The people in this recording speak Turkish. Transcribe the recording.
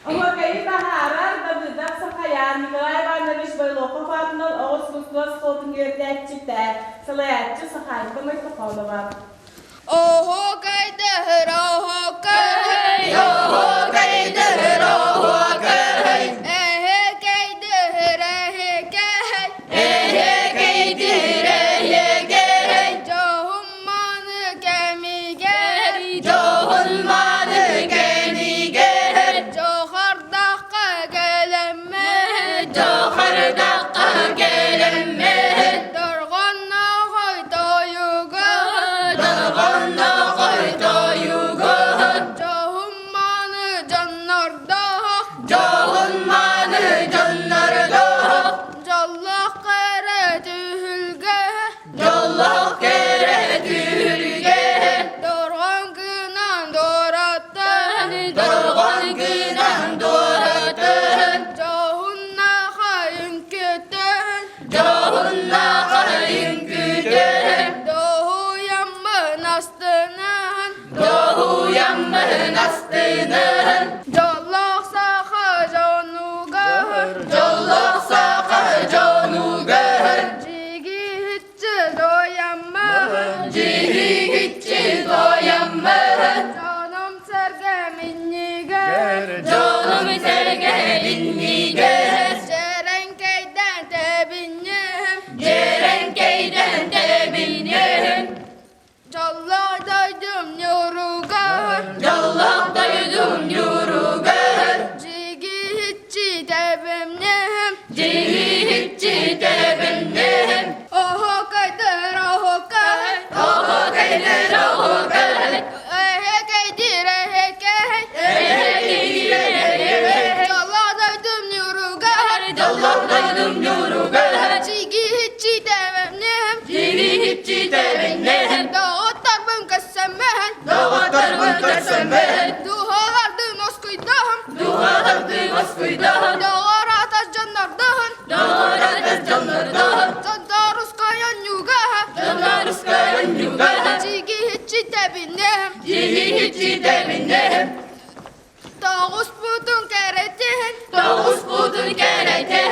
Ama kayıt harar da bizden sakayar Nikolay Ivanoviç Baylokov adından Ağustos Koltuğun yönetçikte Salayatçı sakaylıkta mikrofonu var. Oho kaydır, oho kay. Oho kaydır, oho kay. Ehe kaydır, ehe kay. Ehe kaydır, ehe kay. Johummanı kemi ger. Johulmanı kemi ger. Johardakka gelemme. Johardakka gelemme. Dorgonna koy doyuga. Dorgonna koy doyuga. Johummanı canlarda. Johummanı canlarda. Jolloh kere tühülge. Jolloh kere tühülge. Dorgan günan doratın. Dorgan günan doratın. Johunna kayın kütün. Johunna kayın kütün. Doğu yammın astının. Doğu yammın astının. Jolloh saka jonugar. Jolloh saka jonugar. Cigi hitçi doyamma. Cigi hitçi doyamma. Canım sergemin niger. Canım sergemin niger. Cerenkeyden tebinim. Cerenkeyden tebinim. Jolloh doydum yorugar. Jolloh doydum yorugar. Cigi hitçi tebinim. Cigi hitçi tebinim. Oho kaydır, oho kay. Oho kaydır, oho kay. Ehe kaydır, ehe kay. Ehe kaydır, ehe kay. Jolloh doydum yorugar. Jolloh doydum yorugar. Cigi hitçi tebinim. Cigi hitçi tebinim. Dağıtlar bın kasemen. Dağıtlar bın kasemen. Duhalardı moskuydan. Duhalardı moskuydan. Dağar atas canlardan. Dağar atas canlardan. Canlar uskayan yuga. Canlar uskayan yuga. Cigi hitçi tebinim. Cigi hitçi tebinim. Dağus budun keretin. Dağus budun keretin.